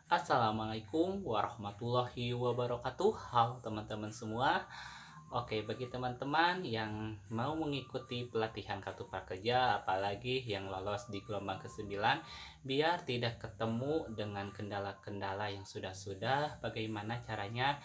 Assalamualaikum warahmatullahi wabarakatuh. Halo teman-teman semua. Oke, bagi teman-teman yang mau mengikuti pelatihan kartu prakerja, apalagi yang lolos di gelombang ke-9, biar tidak ketemu dengan kendala-kendala yang sudah-sudah, bagaimana caranya?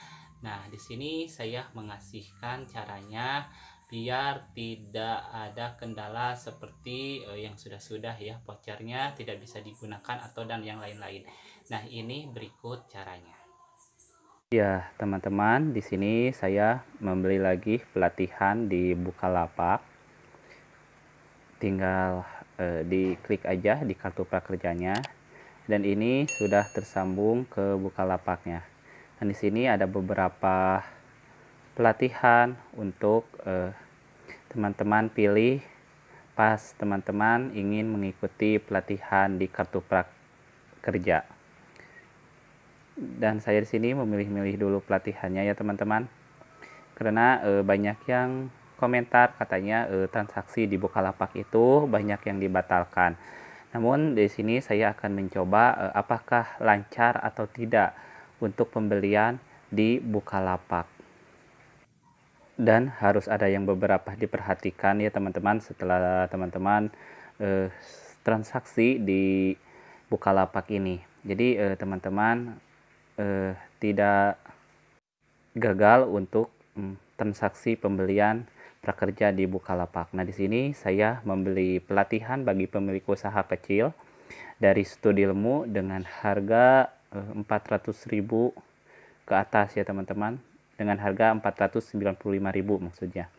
Nah, di sini saya mengasihkan caranya biar tidak ada kendala seperti yang sudah-sudah ya, vouchernya tidak bisa digunakan atau dan yang lain-lain. Nah, ini berikut caranya. Ya, teman-teman, di sini saya membeli lagi pelatihan di Bukalapak. Tinggal diklik aja di kartu prakerjanya dan ini sudah tersambung ke Bukalapaknya. Dan di sini ada beberapa pelatihan untuk teman-teman pilih pas teman-teman ingin mengikuti pelatihan di kartu prakerja. Dan saya di sini memilih-milih dulu pelatihannya ya teman-teman. Karena banyak yang komentar katanya transaksi di Bukalapak itu banyak yang dibatalkan. Namun di sini saya akan mencoba apakah lancar atau tidak untuk pembelian di Bukalapak. Dan harus ada yang beberapa diperhatikan ya teman-teman setelah teman-teman eh, transaksi di Bukalapak ini. Jadi teman-teman tidak gagal untuk transaksi pembelian prakerja di Bukalapak. Nah, di sini saya membeli pelatihan bagi pemilik usaha kecil dari Studi Ilmu dengan harga 400.000 ke atas ya teman-teman. Dengan harga 495.000 maksudnya.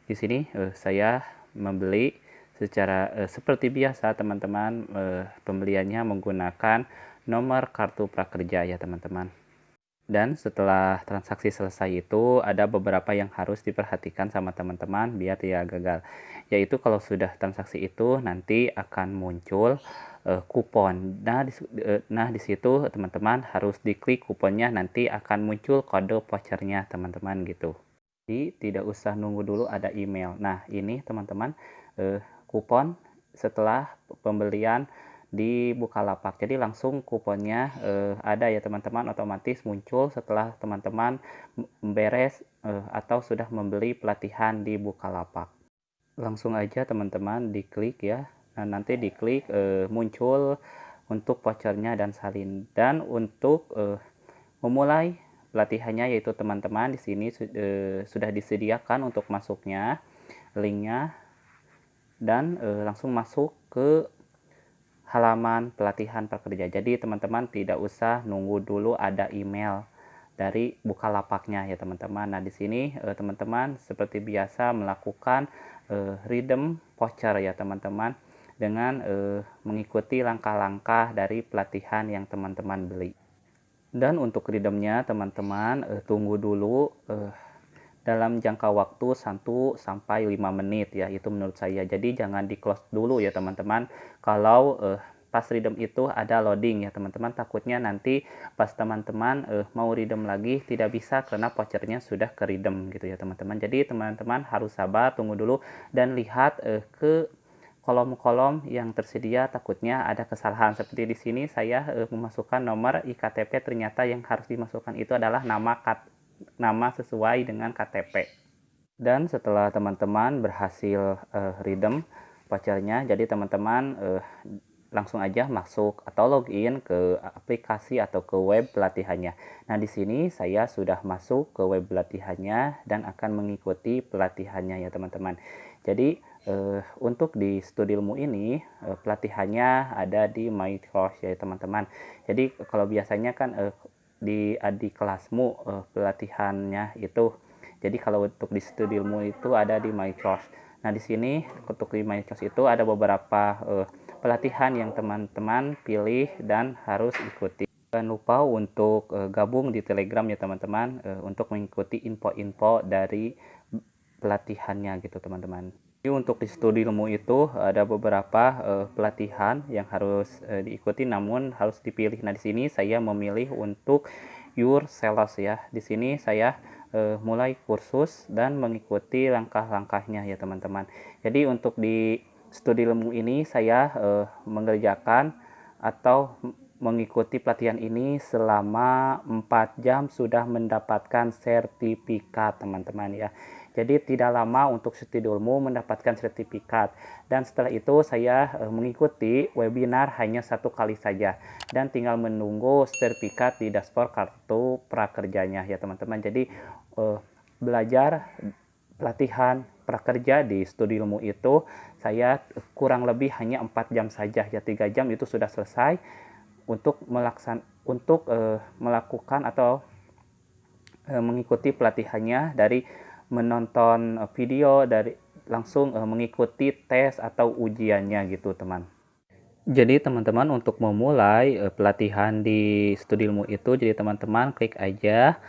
Di sini saya membeli secara seperti biasa teman-teman, pembeliannya menggunakan nomor kartu prakerja ya teman-teman. Dan setelah transaksi selesai itu ada beberapa yang harus diperhatikan sama teman-teman biar tidak gagal. Yaitu kalau sudah transaksi itu nanti akan muncul kupon. Nah, di situ teman-teman harus diklik kuponnya, nanti akan muncul kode vouchernya teman-teman gitu. Jadi tidak usah nunggu dulu ada email. Nah, ini teman-teman kupon setelah pembelian di Bukalapak. Jadi langsung kuponnya ada ya teman-teman, otomatis muncul setelah teman-teman beres atau sudah membeli pelatihan di Bukalapak. Langsung aja teman-teman diklik ya. Nah, nanti diklik muncul untuk vouchernya dan salin. Dan untuk memulai pelatihannya yaitu teman-teman di sini sudah disediakan untuk masuknya linknya dan langsung masuk ke halaman pelatihan prakerja. Jadi teman-teman tidak usah nunggu dulu ada email dari Bukalapaknya ya teman-teman. Nah, di sini teman-teman seperti biasa melakukan redeem voucher ya teman-teman dengan mengikuti langkah-langkah dari pelatihan yang teman-teman beli. Dan untuk redeemnya teman-teman tunggu dulu dalam jangka waktu 1 sampai 5 menit ya, itu menurut saya. Jadi jangan di close dulu ya teman-teman. Kalau pas redeem itu ada loading ya teman-teman, takutnya nanti pas teman-teman mau redeem lagi tidak bisa karena vouchernya sudah ke redeem gitu ya teman-teman. Jadi teman-teman harus sabar, tunggu dulu dan lihat ke kolom-kolom yang tersedia, takutnya ada kesalahan. Seperti di sini saya memasukkan nomor iktp, ternyata yang harus dimasukkan itu adalah nama sesuai dengan KTP. Dan setelah teman-teman berhasil redeem vouchernya, jadi teman-teman langsung aja masuk atau login ke aplikasi atau ke web pelatihannya. Nah, di sini saya sudah masuk ke web pelatihannya dan akan mengikuti pelatihannya ya teman-teman. Jadi untuk di Studi Ilmu ini pelatihannya ada di My Course ya teman-teman. Jadi kalau biasanya kan di adik kelasmu pelatihannya itu. Jadi kalau untuk di Studi Ilmu itu ada di My Course. Nah, di sini untuk di My Course itu ada beberapa pelatihan yang teman-teman pilih dan harus ikuti. Jangan lupa untuk gabung di Telegram ya teman-teman untuk mengikuti info-info dari pelatihannya gitu teman-teman. Jadi untuk di Studi Ilmu itu ada beberapa pelatihan yang harus diikuti namun harus dipilih. Nah, di sini saya memilih untuk Your Sales ya. Di sini saya mulai kursus dan mengikuti langkah-langkahnya ya teman-teman. Jadi untuk di Studi Ilmu ini saya mengerjakan atau mengikuti pelatihan ini selama 4 jam sudah mendapatkan sertifikat teman-teman ya. Jadi tidak lama untuk studi ilmu mendapatkan sertifikat. Dan setelah itu saya mengikuti webinar hanya 1 kali saja. Dan tinggal menunggu sertifikat di dashboard kartu prakerjanya ya teman-teman. Jadi belajar pelatihan prakerja di studi ilmu itu saya kurang lebih hanya 4 jam saja ya. 3 jam itu sudah selesai untuk melakukan atau mengikuti pelatihannya dari menonton video dari langsung mengikuti tes atau ujiannya gitu teman. Jadi teman-teman untuk memulai pelatihan di studi ilmu itu, jadi teman-teman klik aja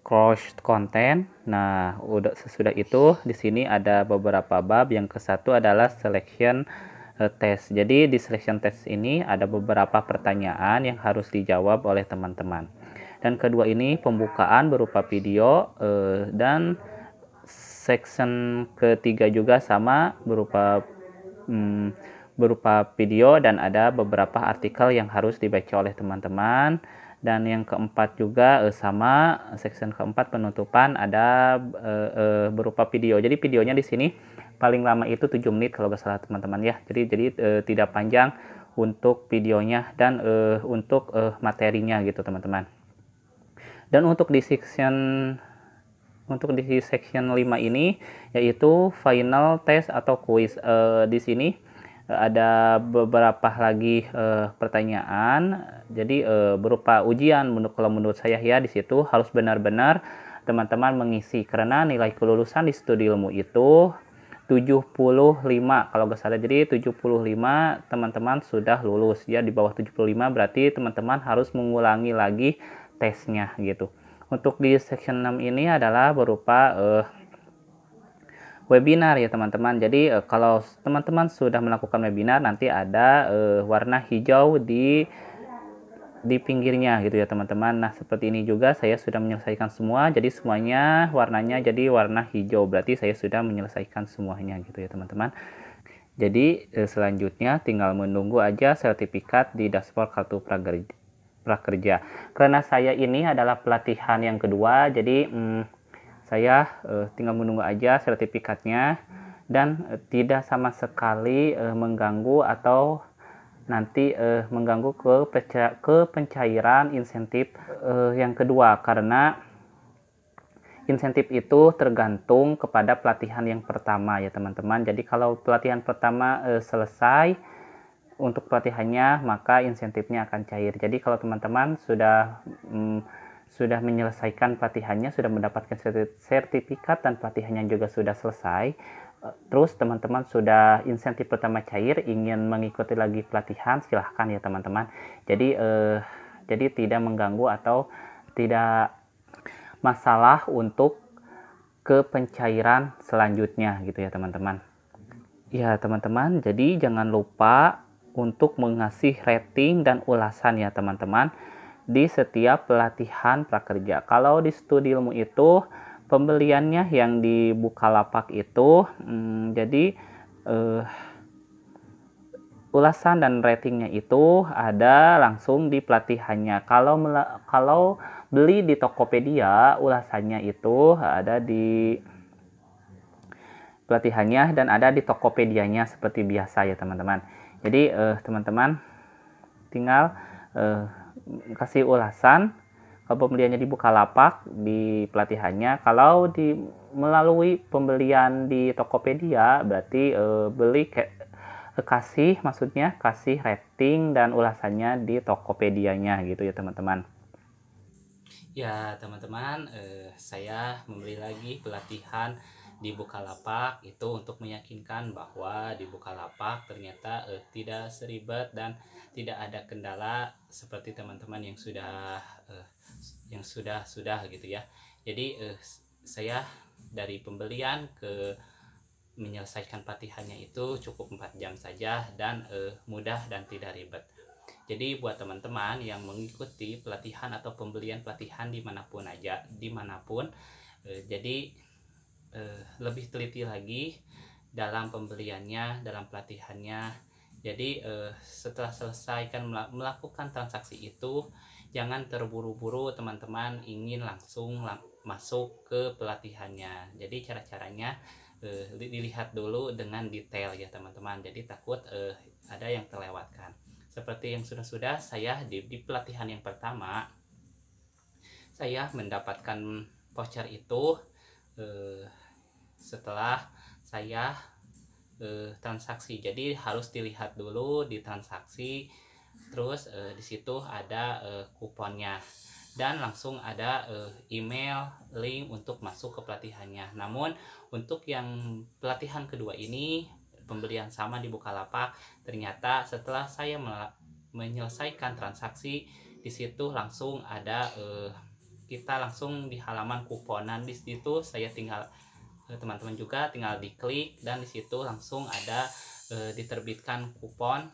course content. Nah, udah sesudah itu di sini ada beberapa bab. Yang ke-1 adalah selection test. Jadi di selection test ini ada beberapa pertanyaan yang harus dijawab oleh teman-teman. Dan kedua ini pembukaan berupa video dan section ketiga juga sama berupa video dan ada beberapa artikel yang harus dibaca oleh teman-teman. Dan yang keempat juga sama section keempat penutupan ada berupa video. Jadi videonya di sini paling lama itu 7 menit kalau nggak salah teman-teman ya. Jadi tidak panjang untuk videonya dan untuk materinya gitu teman-teman. Dan untuk di section 5 ini yaitu final test atau quiz. Di sini ada beberapa lagi pertanyaan. Jadi berupa ujian kalau menurut saya ya, di situ harus benar-benar teman-teman mengisi karena nilai kelulusan di studi ilmu itu 75 kalau nggak salah. Jadi 75 teman-teman sudah lulus ya. Di bawah 75 berarti teman-teman harus mengulangi lagi tesnya gitu. Untuk di section 6 ini adalah berupa webinar ya teman-teman. Jadi kalau teman-teman sudah melakukan webinar nanti ada warna hijau di pinggirnya gitu ya teman-teman. Nah, seperti ini juga saya sudah menyelesaikan semua. Jadi semuanya warnanya jadi warna hijau. Berarti saya sudah menyelesaikan semuanya gitu ya teman-teman. Jadi selanjutnya tinggal menunggu aja sertifikat di dashboard kartu prakerja. Karena saya ini adalah pelatihan yang kedua, jadi saya tinggal menunggu aja sertifikatnya dan tidak sama sekali mengganggu atau nanti mengganggu ke pencairan insentif yang kedua, karena insentif itu tergantung kepada pelatihan yang pertama ya teman-teman. Jadi kalau pelatihan pertama selesai untuk pelatihannya, maka insentifnya akan cair. Jadi kalau teman-teman sudah menyelesaikan pelatihannya, sudah mendapatkan sertifikat dan pelatihannya juga sudah selesai, terus teman-teman sudah insentif pertama cair, ingin mengikuti lagi pelatihan, silahkan ya teman-teman. Jadi tidak mengganggu atau tidak masalah untuk ke pencairan selanjutnya gitu ya teman-teman. Ya teman-teman, jadi jangan lupa untuk mengasih rating dan ulasan ya teman-teman di setiap pelatihan prakerja. Kalau di studi ilmu itu pembeliannya yang di Bukalapak itu jadi ulasan dan ratingnya itu ada langsung di pelatihannya. Kalau beli di Tokopedia, ulasannya itu ada di pelatihannya dan ada di Tokopedianya seperti biasa ya teman-teman. Jadi teman-teman tinggal kasih ulasan kalau pembeliannya di Bukalapak di pelatihannya. Kalau melalui pembelian di Tokopedia berarti kasih rating dan ulasannya di Tokopedianya gitu ya teman-teman. Ya teman-teman, saya membeli lagi pelatihan di Bukalapak itu untuk meyakinkan bahwa di Bukalapak ternyata tidak seribet dan tidak ada kendala seperti teman-teman yang sudah gitu ya. Jadi saya dari pembelian ke menyelesaikan pelatihannya itu cukup 4 jam saja dan mudah dan tidak ribet. Jadi buat teman-teman yang mengikuti pelatihan atau pembelian pelatihan dimanapun, jadi lebih teliti lagi dalam pembeliannya, dalam pelatihannya. Jadi setelah selesaikan melakukan transaksi itu, jangan terburu-buru teman-teman ingin langsung masuk ke pelatihannya. Jadi cara-caranya dilihat dulu dengan detail ya teman-teman. Jadi takut ada yang terlewatkan. Seperti yang sudah-sudah saya di pelatihan yang pertama, saya mendapatkan voucher itu eh, setelah saya transaksi. Jadi harus dilihat dulu di transaksi, terus di situ ada kuponnya dan langsung ada email link untuk masuk ke pelatihannya. Namun untuk yang pelatihan kedua ini, pembelian sama di Bukalapak, ternyata setelah saya menyelesaikan transaksi di situ langsung ada kita langsung di halaman kuponan. Di situ saya tinggal teman-teman juga tinggal diklik dan di situ langsung ada diterbitkan kupon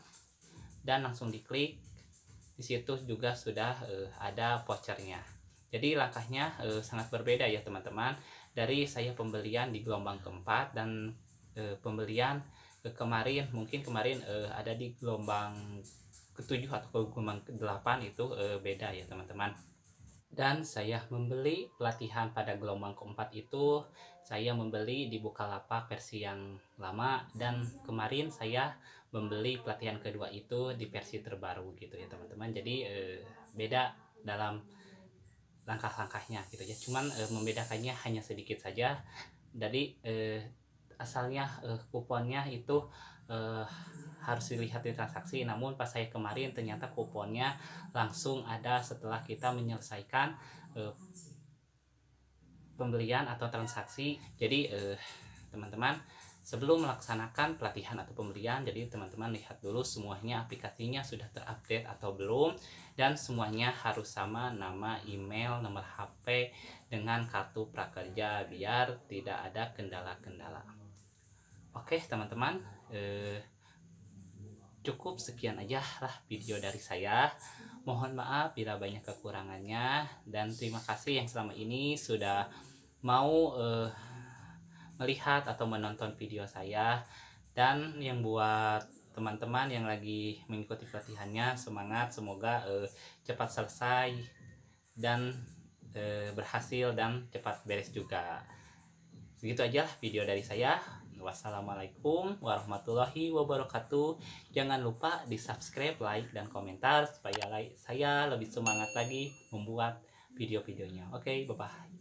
dan langsung diklik. Di situ juga sudah ada vouchernya. Jadi langkahnya sangat berbeda ya teman-teman, dari saya pembelian di gelombang keempat dan pembelian kemarin, mungkin kemarin ada di gelombang ketujuh atau gelombang ke-8 itu beda ya teman-teman. Dan saya membeli pelatihan pada gelombang keempat itu, saya membeli di Bukalapak versi yang lama, dan kemarin saya membeli pelatihan kedua itu di versi terbaru gitu ya teman-teman. Jadi beda dalam langkah-langkahnya gitu ya, cuman membedakannya hanya sedikit saja. Jadi asalnya kuponnya itu eh, harus dilihat di transaksi, namun pas saya kemarin ternyata kuponnya langsung ada setelah kita menyelesaikan eh, pembelian atau transaksi. Jadi teman-teman sebelum melaksanakan pelatihan atau pembelian, jadi teman-teman lihat dulu semuanya aplikasinya sudah terupdate atau belum, dan semuanya harus sama nama, email, nomor HP dengan kartu prakerja biar tidak ada kendala-kendala. Oke teman-teman, cukup sekian aja lah video dari saya. Mohon maaf bila banyak kekurangannya, dan terima kasih yang selama ini sudah mau melihat atau menonton video saya. Dan yang buat teman-teman yang lagi mengikuti pelatihannya, semangat, semoga cepat selesai dan berhasil dan cepat beres juga. Segitu aja video dari saya. Wassalamualaikum warahmatullahi wabarakatuh. Jangan lupa di subscribe, like, dan komentar supaya saya lebih semangat lagi membuat video-videonya. Oke, bye-bye.